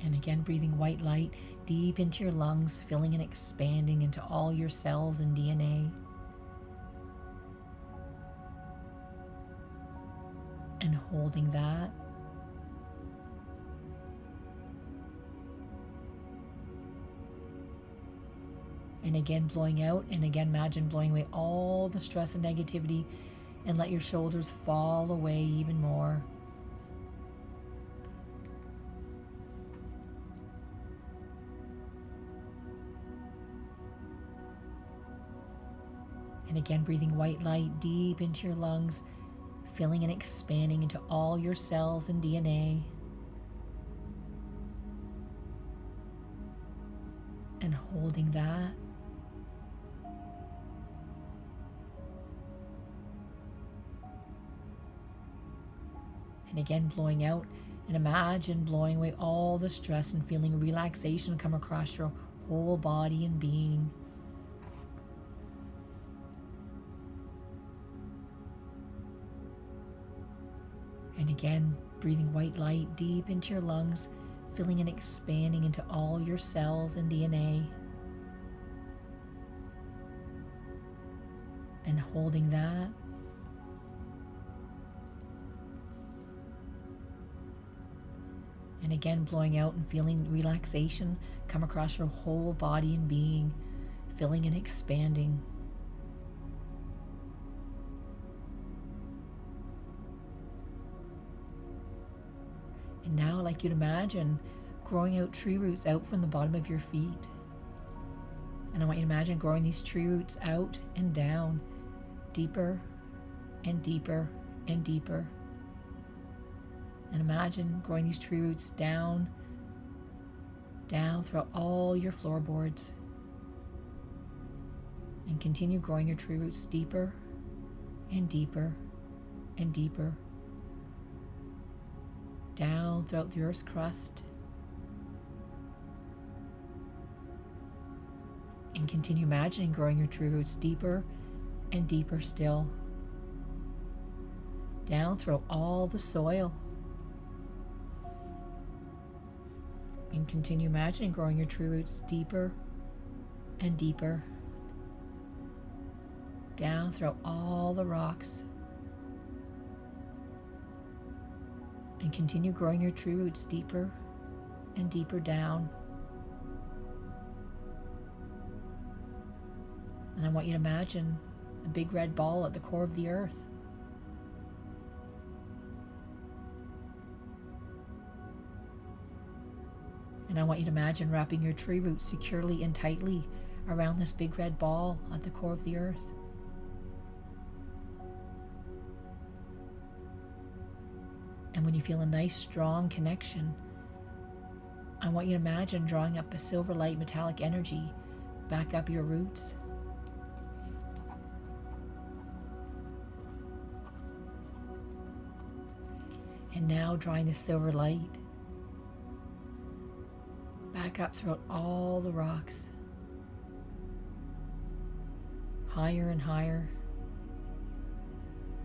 And again, breathing white light deep into your lungs, filling and expanding into all your cells and DNA. And holding that. And again, blowing out. And again, imagine blowing away all the stress and negativity, and let your shoulders fall away even more. And again, breathing white light deep into your lungs, filling and expanding into all your cells and DNA. And holding that. And again, blowing out. And imagine blowing away all the stress and feeling relaxation come across your whole body and being. And again, breathing white light deep into your lungs, filling and expanding into all your cells and DNA. And holding that. And again, blowing out and feeling relaxation come across your whole body and being, filling and expanding. And now I'd like you to imagine growing out tree roots out from the bottom of your feet. And I want you to imagine growing these tree roots out and down, deeper and deeper and deeper. And imagine growing these tree roots down throughout all your floorboards. And continue growing your tree roots deeper and deeper and deeper. Down throughout the earth's crust. And continue imagining growing your tree roots deeper and deeper still. Down throughout all the soil. And continue imagining growing your tree roots deeper and deeper. Down throughout all the rocks. And continue growing your tree roots deeper and deeper down. And I want you to imagine a big red ball at the core of the earth. And I want you to imagine wrapping your tree roots securely and tightly around this big red ball at the core of the earth. And when you feel a nice, strong connection, I want you to imagine drawing up a silver light metallic energy back up your roots. And now drawing the silver light back up throughout all the rocks, higher and higher,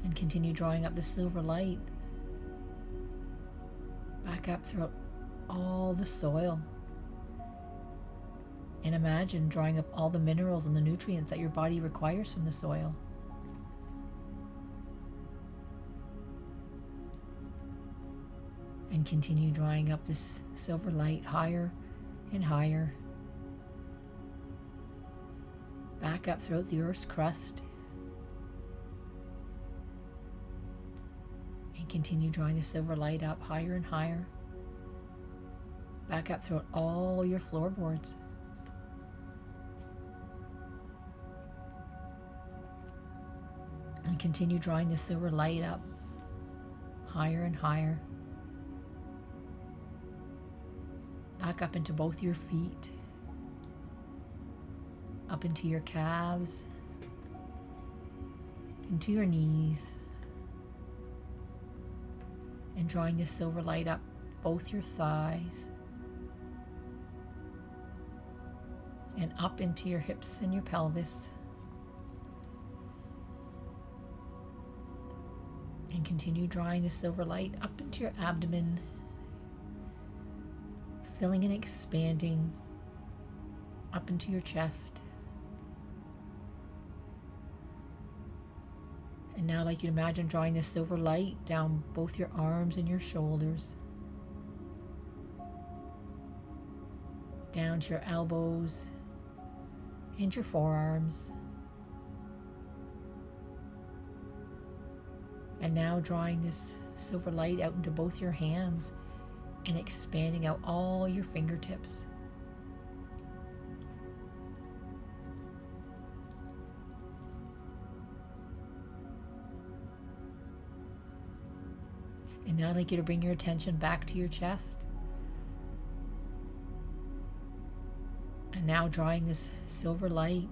and continue drawing up the silver light back up throughout all the soil. And imagine drawing up all the minerals and the nutrients that your body requires from the soil. And continue drawing up this silver light higher and higher, back up throughout the earth's crust. And continue drawing the silver light up higher and higher, back up throughout all your floorboards. And continue drawing the silver light up higher and higher, back up into both your feet, up into your calves, into your knees, and drawing this silver light up both your thighs and up into your hips and your pelvis. And continue drawing the silver light up into your abdomen, filling and expanding up into your chest. And now I'd like you to imagine drawing this silver light down both your arms and your shoulders, down to your elbows and your forearms. And now drawing this silver light out into both your hands and expanding out all your fingertips. And now I'd like you to bring your attention back to your chest. And now drawing this silver light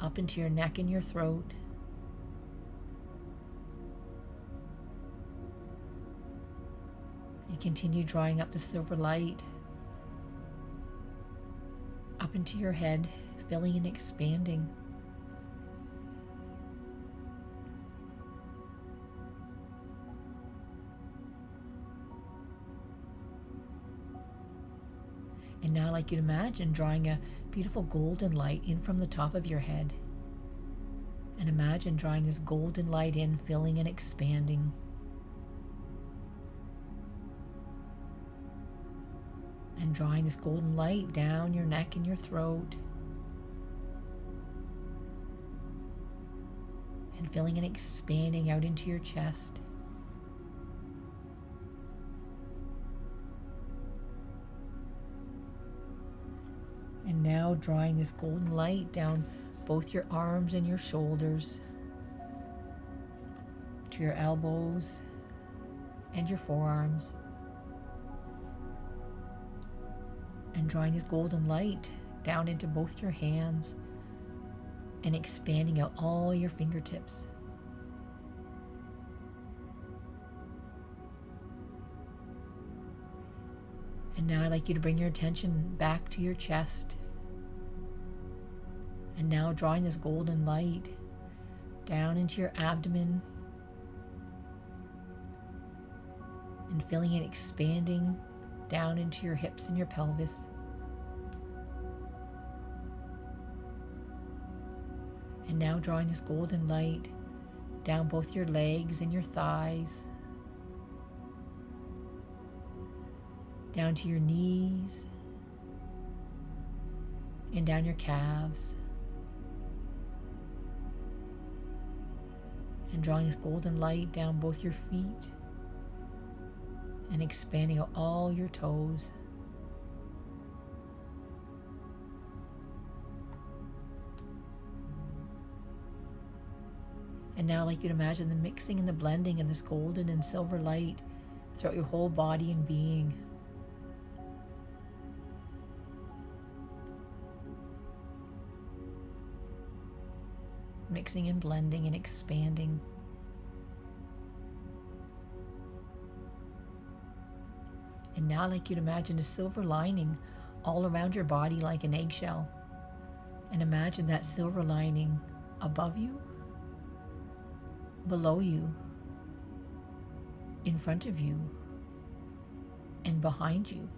up into your neck and your throat. And continue drawing up the silver light up into your head, filling and expanding. And now I'd like you to imagine drawing a beautiful golden light in from the top of your head. And imagine drawing this golden light in, filling and expanding. And drawing this golden light down your neck and your throat. And filling and expanding out into your chest. And now drawing this golden light down both your arms and your shoulders, to your elbows and your forearms. And drawing this golden light down into both your hands and expanding out all your fingertips. And now I'd like you to bring your attention back to your chest. And now drawing this golden light down into your abdomen and filling and expanding down into your hips and your pelvis. And now drawing this golden light down both your legs and your thighs, down to your knees and down your calves. And drawing this golden light down both your feet and expanding out all your toes. And now I'd like you to imagine the mixing and the blending of this golden and silver light throughout your whole body and being. Mixing and blending and expanding. And now I'd like you to imagine a silver lining all around your body like an eggshell. And imagine that silver lining above you, below you, in front of you, and behind you.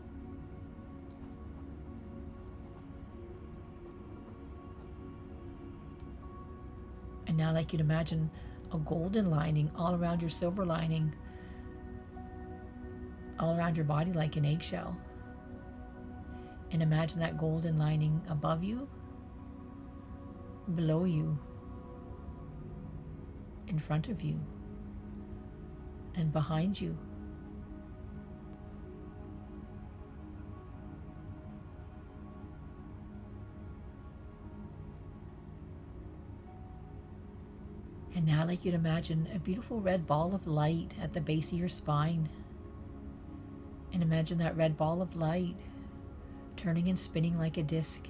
And now I'd like you to imagine a golden lining all around your silver lining, all around your body like an eggshell. And imagine that golden lining above you, below you, in front of you, and behind you. And now I'd like you to imagine a beautiful red ball of light at the base of your spine. And imagine that red ball of light turning and spinning like a disc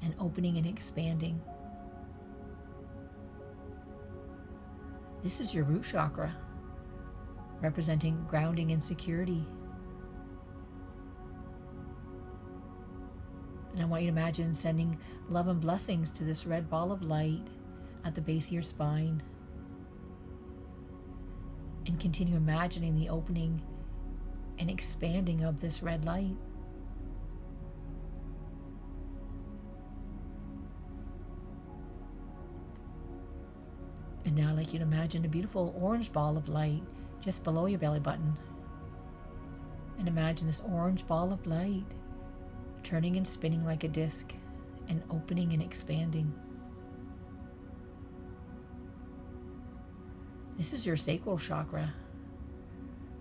and opening and expanding. This is your root chakra, representing grounding and security. And I want you to imagine sending love and blessings to this red ball of light at the base of your spine. And continue imagining the opening and expanding of this red light. like you to imagine a beautiful orange ball of light just below your belly button. And imagine this orange ball of light turning and spinning like a disc and opening and expanding. This is your sacral chakra,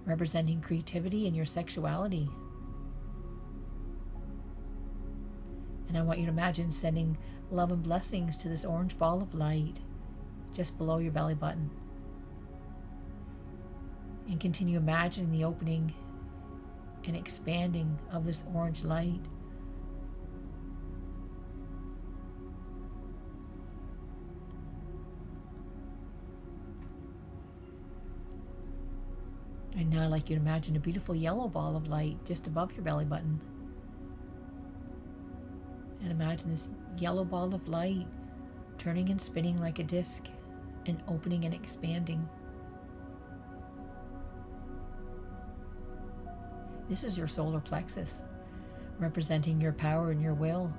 representing creativity and your sexuality. And I want you to imagine sending love and blessings to this orange ball of light just below your belly button. And continue imagining the opening and expanding of this orange light. And now I'd like you to imagine a beautiful yellow ball of light just above your belly button. And imagine this yellow ball of light turning and spinning like a disc and opening and expanding. This is your solar plexus, representing your power and your will.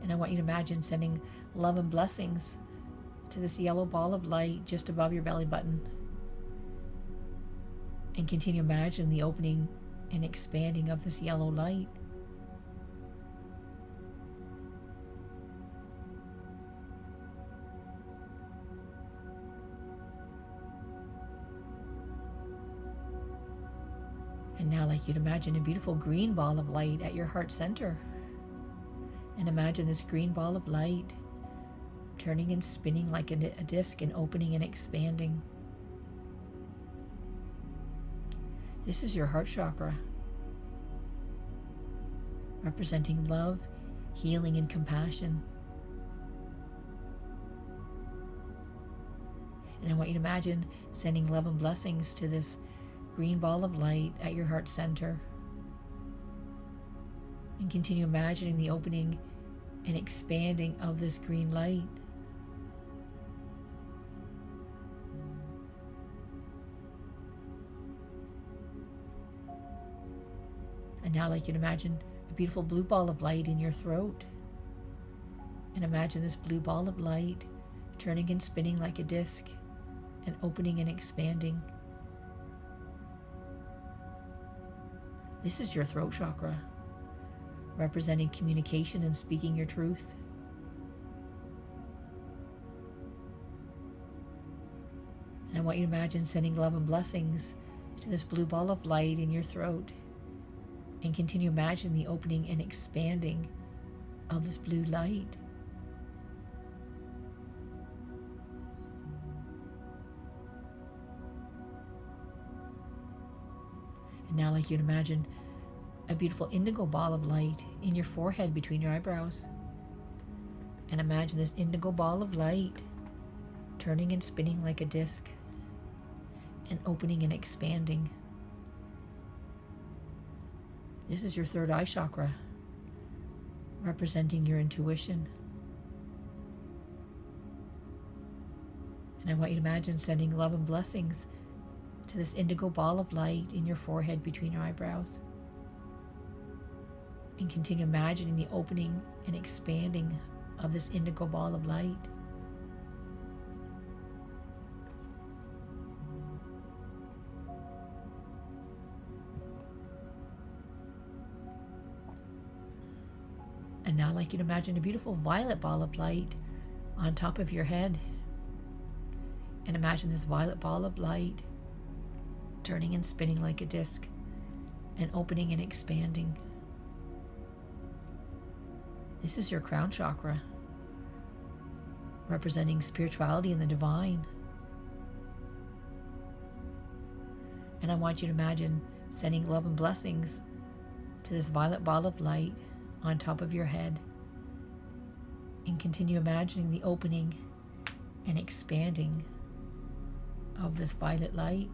And I want you to imagine sending love and blessings to this yellow ball of light just above your belly button. And continue imagining the opening and expanding of this yellow light. And now I'd like you to imagine a beautiful green ball of light at your heart center. And imagine this green ball of light turning and spinning like a disc and opening and expanding. This is your heart chakra, representing love, healing, and compassion. And I want you to imagine sending love and blessings to this green ball of light at your heart center. And continue imagining the opening and expanding of this green light. And now I'd like you to imagine a beautiful blue ball of light in your throat. And imagine this blue ball of light turning and spinning like a disc and opening and expanding. This is your throat chakra, representing communication and speaking your truth. And I want you to imagine sending love and blessings to this blue ball of light in your throat. And continue imagining the opening and expanding of this blue light. And now I'd like you to imagine a beautiful indigo ball of light in your forehead between your eyebrows. And imagine this indigo ball of light turning and spinning like a disc and opening and expanding. This is your third eye chakra, representing your intuition. And I want you to imagine sending love and blessings to this indigo ball of light in your forehead between your eyebrows. And continue imagining the opening and expanding of this indigo ball of light. And now I'd like you to imagine a beautiful violet ball of light on top of your head. And imagine this violet ball of light turning and spinning like a disc and opening and expanding. This is your crown chakra, representing spirituality and the divine. And I want you to imagine sending love and blessings to this violet ball of light on top of your head. And continue imagining the opening and expanding of this violet light.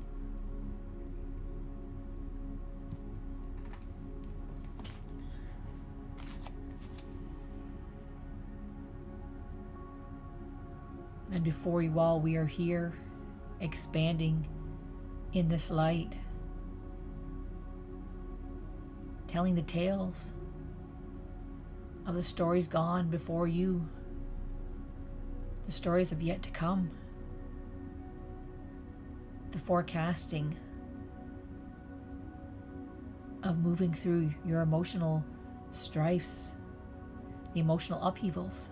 And before you all, we are here expanding in this light, telling the tales of the stories gone before you, the stories of yet to come, the forecasting of moving through your emotional strifes, the emotional upheavals.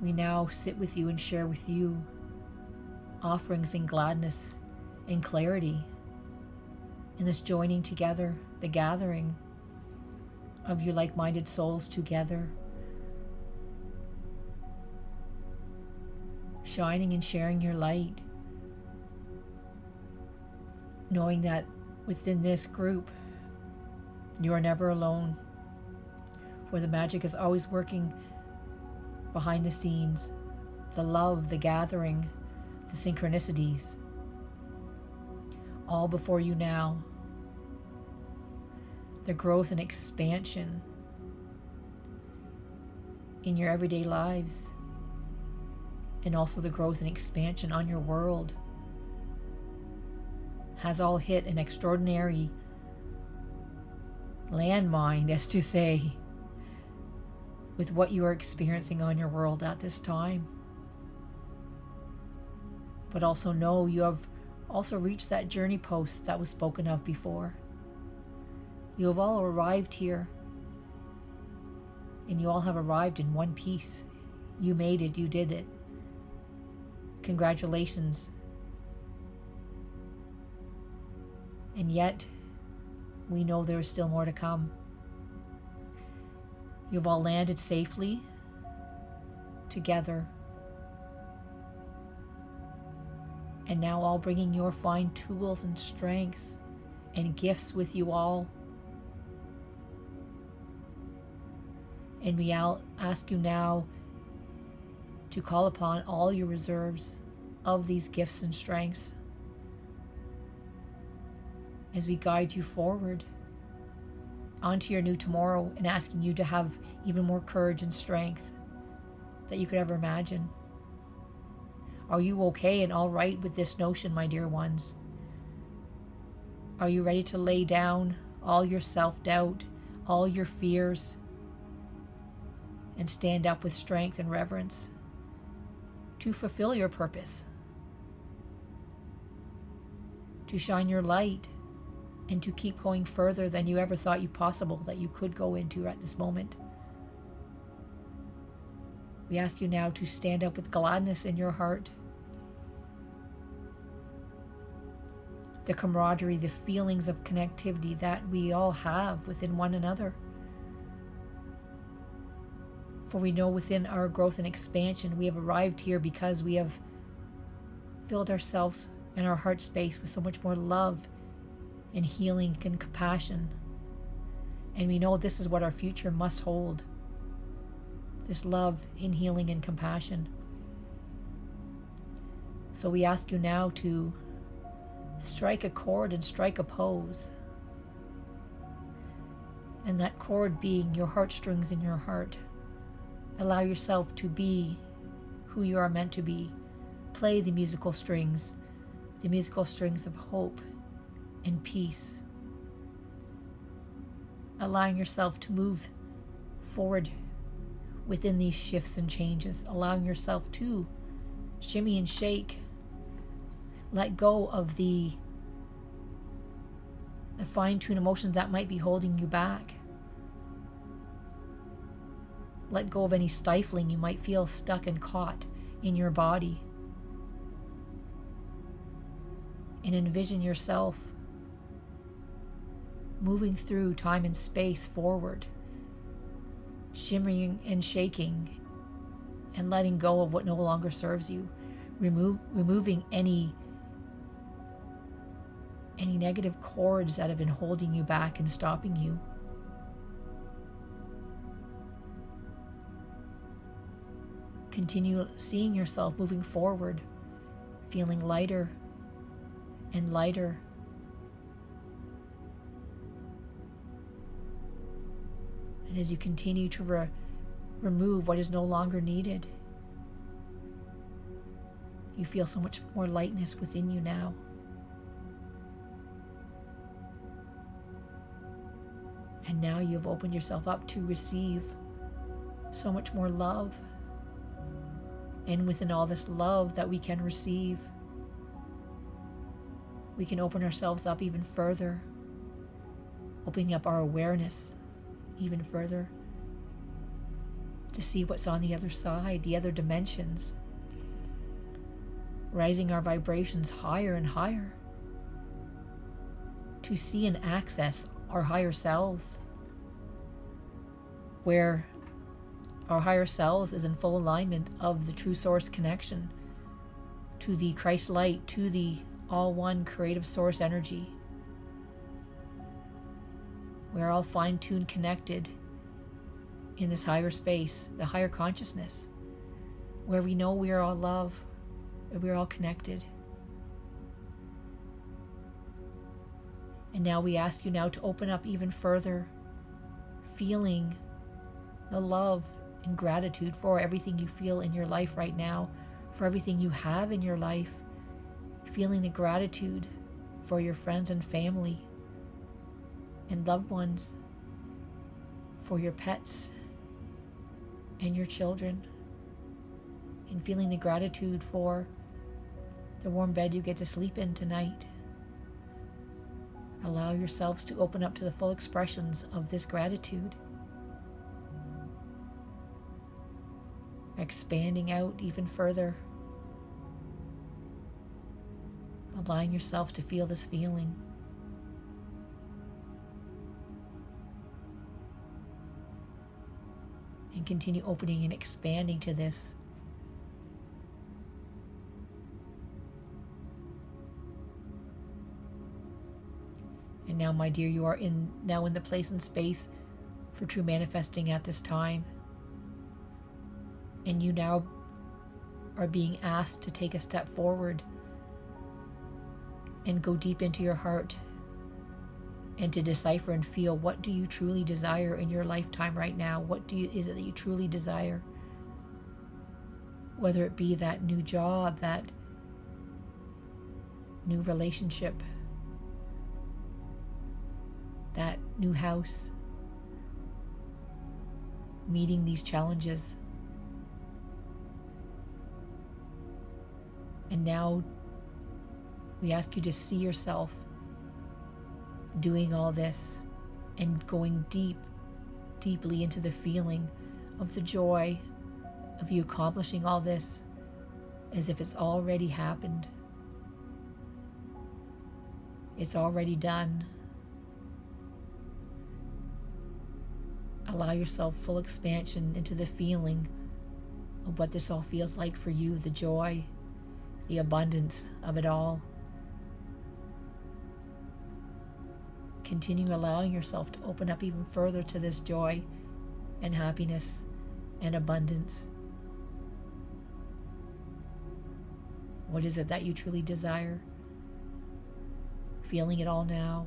We now sit with you and share with you offerings in gladness and clarity in this joining together, the gathering of you like-minded souls together, shining and sharing your light, knowing that within this group you are never alone, for the magic is always working behind the scenes, the love, the gathering, the synchronicities, all before you now, the growth and expansion in your everyday lives, and also the growth and expansion on your world has all hit an extraordinary landmine, as to say, with what you are experiencing on your world at this time. But also know you have also reached that journey post that was spoken of before. You have all arrived here, and you all have arrived in one piece. You made it, you did it. Congratulations. And yet, we know there is still more to come. You've all landed safely together, and now all bringing your fine tools and strengths and gifts with you all. And we ask you now to call upon all your reserves of these gifts and strengths as we guide you forward onto your new tomorrow, and asking you to have even more courage and strength that you could ever imagine. Are you okay and all right with this notion, my dear ones? Are you ready to lay down all your self-doubt, all your fears, and stand up with strength and reverence to fulfill your purpose, to shine your light, and to keep going further than you ever thought you possible that you could go into at this moment? We ask you now to stand up with gladness in your heart, the camaraderie, the feelings of connectivity that we all have within one another. For we know within our growth and expansion, we have arrived here because we have filled ourselves and our heart space with so much more love and healing and compassion. And we know this is what our future must hold. This love in healing and compassion. So we ask you now to strike a chord and strike a pose. And that chord being your heartstrings in your heart. Allow yourself to be who you are meant to be. Play the musical strings of hope and peace. Allowing yourself to move forward within these shifts and changes. Allowing yourself to shimmy and shake. Let go of the fine-tuned emotions that might be holding you back. Let go of any stifling you might feel stuck and caught in your body. And envision yourself moving through time and space forward, shimmering and shaking, and letting go of what no longer serves you. Removing any negative cords that have been holding you back and stopping you. Continue seeing yourself moving forward, feeling lighter and lighter. And as you continue to remove what is no longer needed, you feel so much more lightness within you now. And now you've opened yourself up to receive so much more love. And within all this love that we can receive, we can open ourselves up even further, opening up our awareness even further to see what's on the other side, the other dimensions, rising our vibrations higher and higher to see and access our higher selves, where our higher selves is in full alignment of the true source connection to the Christ light, to the all one creative source energy. We're all fine-tuned, connected in this higher space, the higher consciousness, where we know we are all love, where we're all connected. And now we ask you now to open up even further, feeling the love and gratitude for everything you feel in your life right now, for everything you have in your life, feeling the gratitude for your friends and family and loved ones, for your pets and your children, and feeling the gratitude for the warm bed you get to sleep in tonight. Allow yourselves to open up to the full expressions of this gratitude, expanding out even further, allowing yourself to feel this feeling. And continue opening and expanding to this. And now, my dear, you are now in the place and space for true manifesting at this time. And you now are being asked to take a step forward and go deep into your heart and to decipher and feel, what do you truly desire in your lifetime right now? What is it that you truly desire? Whether it be that new job, that new relationship, that new house, meeting these challenges. And now we ask you to see yourself doing all this and going deeply into the feeling of the joy of you accomplishing all this as if it's already happened. It's already done. Allow yourself full expansion into the feeling of what this all feels like for you, the joy, the abundance of it all. Continue allowing yourself to open up even further to this joy and happiness and abundance. What is it that you truly desire? Feeling it all now.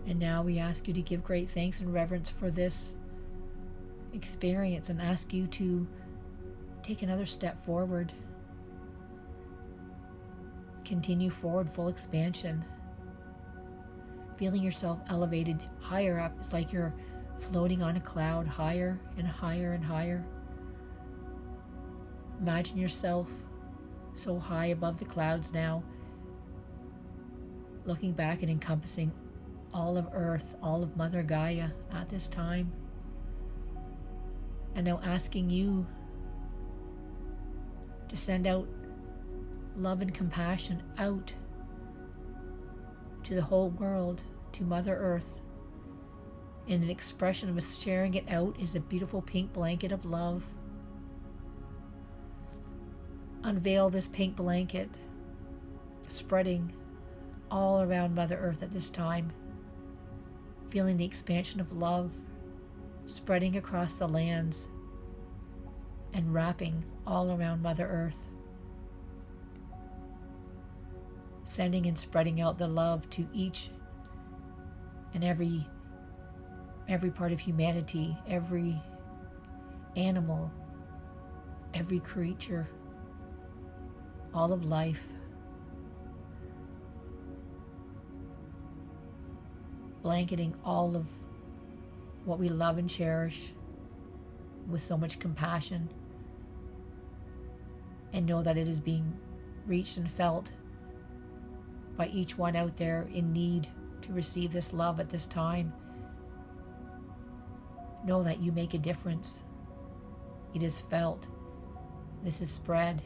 And now we ask you to give great thanks and reverence for this experience and ask you to take another step forward. Continue forward, full expansion. Feeling yourself elevated higher up. It's like you're floating on a cloud, higher and higher and higher. Imagine yourself so high above the clouds now, looking back and encompassing all of Earth, all of Mother Gaia at this time. And now asking you to send out love and compassion out to the whole world, to Mother Earth. And an expression of us sharing it out is a beautiful pink blanket of love. Unveil this pink blanket, spreading all around Mother Earth at this time. Feeling the expansion of love spreading across the lands, and wrapping all around Mother Earth, sending and spreading out the love to each and every part of humanity, every animal, every creature, all of life, blanketing all of what we love and cherish with so much compassion, and know that it is being reached and felt by each one out there in need to receive this love at this time. Know that you make a difference. It is felt. This is spread.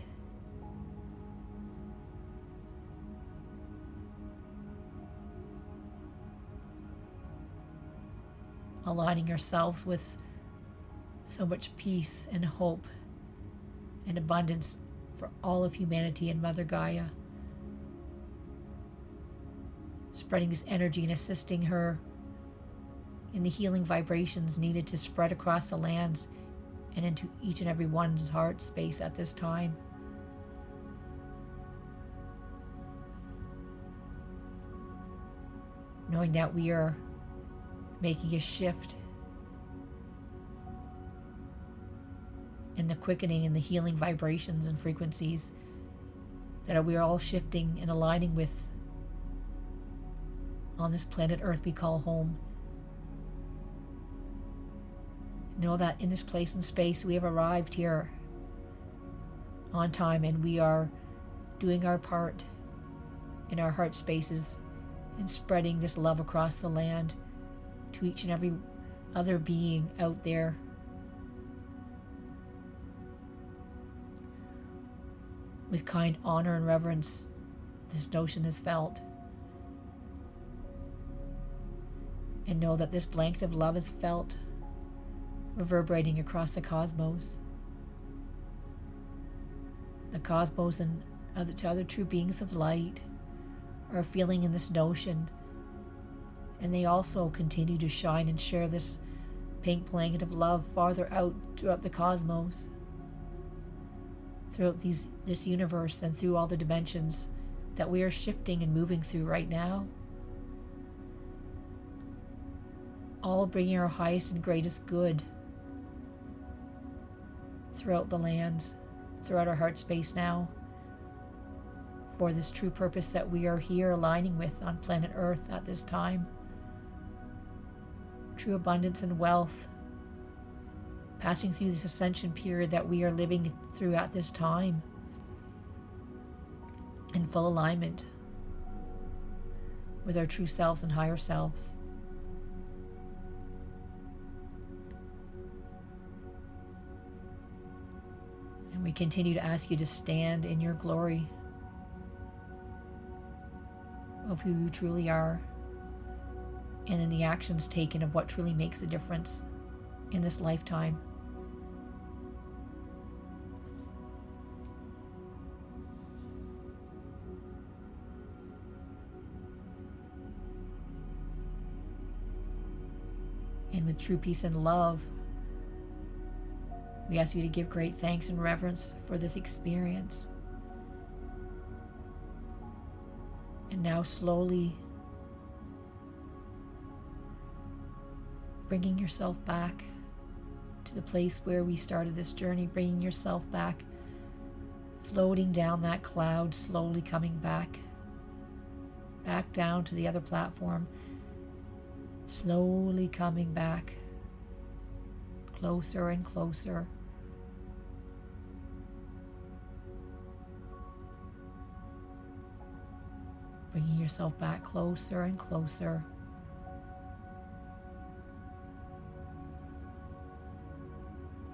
Aligning ourselves with so much peace and hope and abundance for all of humanity and Mother Gaia. Spreading this energy and assisting her in the healing vibrations needed to spread across the lands and into each and every one's heart space at this time. Knowing that we are making a shift in the quickening and the healing vibrations and frequencies that we are all shifting and aligning with on this planet Earth we call home. Know that in this place and space we have arrived here on time, and we are doing our part in our heart spaces and spreading this love across the land to each and every other being out there. With kind honor and reverence, this notion is felt. And know that this blanket of love is felt, reverberating across the cosmos. The cosmos and other true beings of light are feeling in this notion, and they also continue to shine and share this pink blanket of love farther out throughout the cosmos, throughout this universe, and through all the dimensions that we are shifting and moving through right now. All bringing our highest and greatest good throughout the lands, throughout our heart space now, for this true purpose that we are here aligning with on planet Earth at this time. True abundance and wealth, passing through this ascension period that we are living through at this time, in full alignment with our true selves and higher selves. And we continue to ask you to stand in your glory of who you truly are, and in the actions taken of what truly makes a difference in this lifetime. And with true peace and love, we ask you to give great thanks and reverence for this experience. And now slowly bringing yourself back to the place where we started this journey, bringing yourself back, floating down that cloud, slowly coming back down to the other platform, slowly coming back, closer and closer. Bringing yourself back closer and closer.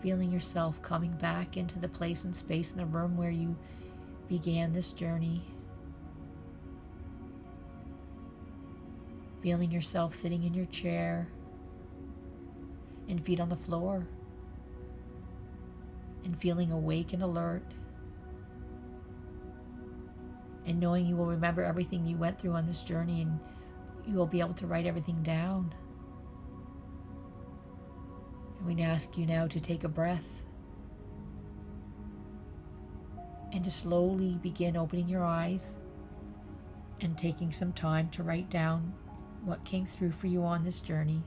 Feeling yourself coming back into the place and space in the room where you began this journey. Feeling yourself sitting in your chair and feet on the floor, and feeling awake and alert, and knowing you will remember everything you went through on this journey, and you will be able to write everything down. And we ask you now to take a breath and to slowly begin opening your eyes and taking some time to write down what came through for you on this journey.